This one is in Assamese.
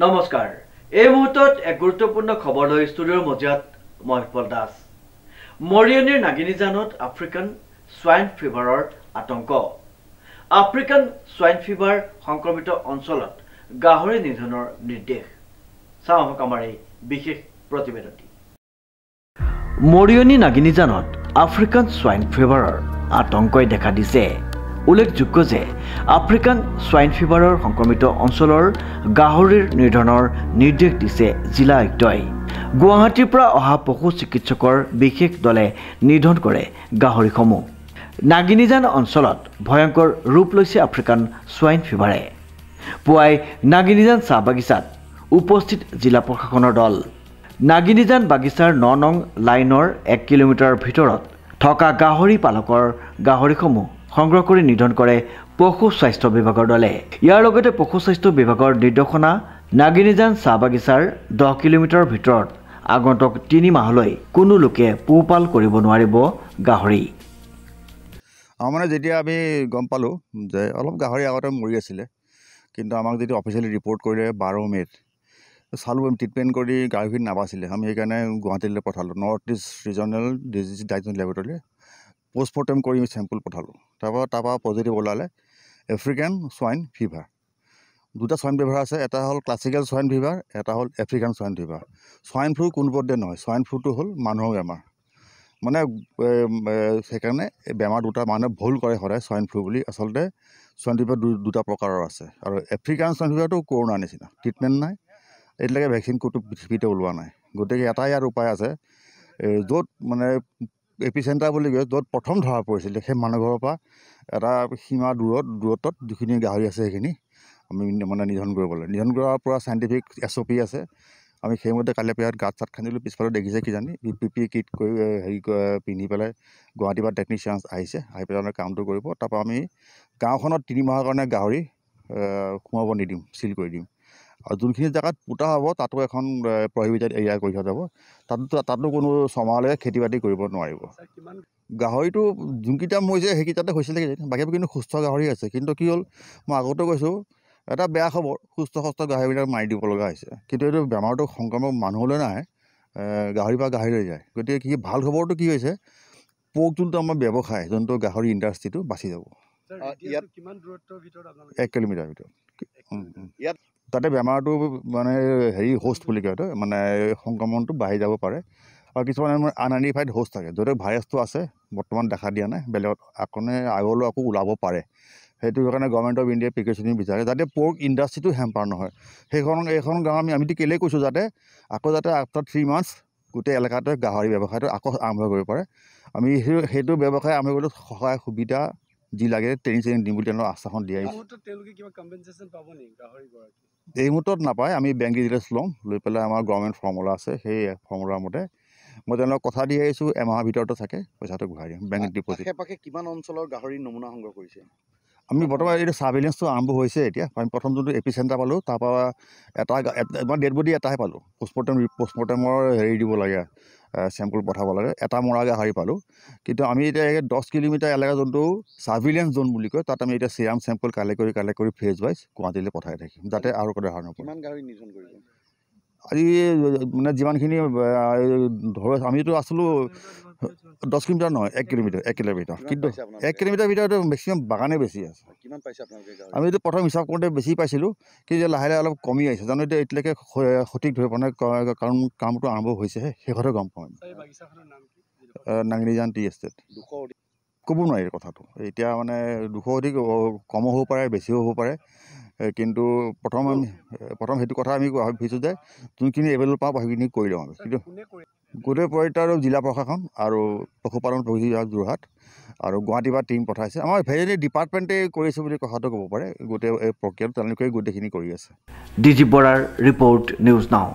নমস্কাৰ এই মুহূৰ্তত এক গুৰুত্বপূৰ্ণ খবৰ লৈ ষ্টুডিঅ'ৰ মজিয়াত মই পল দাস মৰিয়নিৰ নাগিনীজানত আফ্ৰিকান সোয়াইন ফিভাৰৰ আতংক আফ্ৰিকান সোয়াইন ফিভাৰ সংক্ৰমিত অঞ্চলত গাহৰি নিধনৰ নিৰ্দেশ চাওক আমাৰ এই বিশেষ প্ৰতিবেদনটি মৰিয়নি নাগিনীজানত আফ্ৰিকান সোয়াইন ফিভাৰৰ আতংকই দেখা দিছে উল্লেখযোগ্য যে আফ্ৰিকান সোয়াইন ফিভাৰৰ সংক্ৰমিত অঞ্চলৰ গাহৰিৰ নিধনৰ নিৰ্দেশ দিছে জিলা আয়ুক্তই গুৱাহাটীৰ পৰা অহা পশু চিকিৎসকৰ বিশেষ দলে নিধন কৰে গাহৰিসমূহ নাগিনীজান অঞ্চলত ভয়ংকৰ ৰূপ লৈছে আফ্ৰিকান সোয়াইন ফিভাৰে পুৱাই নাগিনীজান চাহ বাগিচাত উপস্থিত জিলা প্ৰশাসনৰ দল নাগিনীজান বাগিচাৰ ৯ নং লাইনৰ ১ কিলোমিটাৰ ভিতৰত থকা গাহৰি পালকৰ গাহৰিসমূহ সংগ্ৰহ কৰি নিধন কৰে পশু স্বাস্থ্য বিভাগৰ দলে ইয়াৰ লগতে পশু স্বাস্থ্য বিভাগৰ নিৰ্দেশনা নাগিনীজান চাহ বাগিচাৰ 10 কিলোমিটাৰ ভিতৰত আগন্তুক 3 মাহলৈ কোনো লোকে পোহপাল কৰিব নোৱাৰিব গাহৰি মানে যেতিয়া আমি গম পালো যে অলপ গাহৰি আগতে মৰি আছিল কিন্তু আমাক যদি অফিচিয়েলি ৰিপৰ্ট কৰিলে 12 মেত চালু ট্ৰিটমেণ্ট কৰি গাহৰি নাবাছিলে আমি সেইকাৰণে গুৱাহাটীলৈ পঠালো north east regional disease diagnostic laboratory postmortem কৰি চেম্পল পঠালো তাৰপৰা পজিটিভ ওলালে আফ্ৰিকান সোয়াইন ফিভাৰ দুটা সোয়াইন ফিভাৰ আছে এটা হ'ল ক্লাছিকেল সোয়াইন ফিভাৰ এটা হ'ল African swine fever swine flu কোনোপধ্যে নহয় সোয়াইন ফ্লুটো হ'ল মানুহৰ বেমাৰ মানে সেইকাৰণে বেমাৰ দুটা মানুহে ভুল কৰে সদায় সোয়াইন ফ্লু বুলি আচলতে সোয়াইন ফিভাৰ দুটা প্ৰকাৰৰ আছে আৰু আফ্ৰিকান সোয়াইন ফিভাৰটো কৰোণাৰ নিচিনা ট্ৰিটমেণ্ট নাই এতিয়ালৈকে ভেকচিন ক'তো পৃথিৱীতে ওলোৱা নাই গতিকে এটাই ইয়াৰ উপায় আছে য'ত মানে এপিচেণ্টাৰ বুলি কয় য'ত প্ৰথম ধৰা পৰিছিল সেই মানুহ ঘৰৰ পৰা এটা সীমা দূৰত্বত যিখিনি গাহৰি আছে সেইখিনি আমি মানে নিধন কৰিবলৈ নিধন কৰাৰ পৰা চাইণ্টিফিক SOP আছে আমি সেইমতে কালি পিয়াত গাঁত চাত খান্দিলোঁ পিছফালে দেখিছে কিজানি PPE কিট কৰি হেৰি পিন্ধি পেলাই গুৱাহাটীৰ পৰা টেকনিচিয়ানছ আহিছে আহি পেলাই কামটো কৰিব তাৰপৰা আমি গাঁওখনত 3 মাহৰ কাৰণে গাহৰি সোমাব নিদিম চিল কৰি দিম আৰু যোনখিনি জেগাত পোতা হ'ব তাতো এখন প্ৰহিবিটেড এৰিয়া কৰি থোৱা যাব তাতো কোনো ছমাহলৈকে খেতি বাতি কৰিব নোৱাৰিব গাহৰিটো যোনকেইটা মৰিছে সেইকেইটাতে হৈছিলে বাকী কিন্তু সুস্থ গাহৰি আছে কিন্তু কি হ'ল মই আগতে কৈছোঁ এটা বেয়া খবৰ সুস্থ গাহৰিবিলাক মাৰি দিব লগা হৈছে কিন্তু এইটো বেমাৰটো সংক্ৰমণ মানুহলৈ নাহে গাহৰিৰ পৰা গাহৰিলৈ যায় গতিকে কি ভাল খবৰটো কি হৈছে পোক যোনটো আমাৰ ব্যৱসায় যোনটো গাহৰি ইণ্ডাষ্ট্ৰিটো বাচি যাব 1 কিলোমিটাৰ ভিতৰত ইয়াত তাতে বেমাৰটো মানে হেৰি হোষ্ট বুলি কয় মানে সংক্ৰমণটো বাঢ়ি যাব পাৰে আৰু কিছুমান আনআইডেণ্টিফাইড হোষ্ট থাকে য'তে ভাইৰাছটো আছে বৰ্তমান দেখা দিয়া নাই বেলেগত আগলৈ আকৌ ওলাব পাৰে সেইটো কাৰণে গভৰ্ণমেণ্ট অফ ইণ্ডিয়াই প্ৰিকশ্যন বিচাৰে যাতে পৰ্ক ইণ্ডাষ্ট্ৰিটো হেম্পাৰ নহয় এইখন গাঁও আমিতো কেলেই কৈছোঁ যাতে আফটাৰ 3 মান্থছ গোটেই এলেকাটোৱে গাহৰি ব্যৱসায়টো আকৌ আৰম্ভ কৰিব পাৰে আমি সেইটো ব্যৱসায় আৰম্ভ কৰিবলৈ সহায় সুবিধা যি লাগে ট্ৰেইনিং দিম বুলি তেওঁলোকক আশ্বাসন দিয়া এই মুহূৰ্তত নাপায় আমি বেংক ডিটেইলছ ল'ম লৈ পেলাই আমাৰ গভৰ্ণমেণ্ট ফৰ্মুলা আছে সেই ফৰ্মুলাৰ মতে মই তেওঁলোকক কথা দি আহিছোঁ এমাহৰ ভিতৰতে থাকে পইচাটো ঘূৰাই দিম বেংক ডিপ'জিট কিমান অঞ্চলৰ গাহৰি নমুনা সংগ্ৰহ কৰিছে আমি বৰ্তমান এইটো ছাৰ্ভেইলেঞ্চটো আৰম্ভ হৈছে এতিয়া আমি প্ৰথম যোনটো এপিচেণ্টাৰ পালোঁ তাৰপৰা এটা ডেড বডি এটাহে পালোঁ পষ্টমৰ্টেমৰ হেৰি দিব লাগে চেম্পল পঠাব লাগে এটা মৰা গাহৰি পালোঁ কিন্তু আমি এতিয়া 10 কিলোমিটাৰ এলেকা যোনটো ছাৰ্ভেইলেঞ্চ জোন বুলি কয় তাত আমি এতিয়া চিৰাম চেম্পল কালেক্ট কৰি ফেজ ৱাইজ গুৱাহাটীলৈ পঠাই থাকিম যাতে আৰু কোনো ধৰণৰ আজি মানে যিমানখিনি ধৰ আমিতো আছিলোঁ 10 কিলোমিটাৰ নহয় 1 কিলোমিটাৰ কিন্তু 1 কিলোমিটাৰ ভিতৰত মেক্সিমাম বাগানে বেছি আছে আমিতো প্ৰথম হিচাপ কৰোঁতে বেছি পাইছিলোঁ কিন্তু লাহে লাহে অলপ কমি আহিছে জানো এতিয়া এতিয়ালৈকে সঠিক ধৰিব নাই কাৰণ কামটো আৰম্ভ হৈছেহে শেষতে গম পাম নাগিনীজান টি এষ্টেট ক'ব নোৱাৰি কথাটো এতিয়া মানে 200 অধিক কমো হ'ব পাৰে বেছিও হ'ব পাৰে কিন্তু প্ৰথম সেইটো কথা আমি ভাবিছোঁ যে যোনখিনি এভেইলেবল পাওঁ সেইখিনি কৰি লওঁ আমি কিন্তু গোটেই প্ৰয়োজন আৰু জিলা প্ৰশাসন আৰু পশুপালন বিভাগ যোৰহাট আৰু গুৱাহাটীৰ পৰা টীম পঠাইছে আমাৰ ভেটেৰিনেৰী ডিপাৰ্টমেণ্টে কৰিছে বুলি কথাটো ক'ব পাৰে গোটেই এই প্ৰক্ৰিয়াটো তেওঁলোকে গোটেইখিনি কৰি আছে ডিজি বৰাৰ ৰিপৰ্ট নিউজ নাও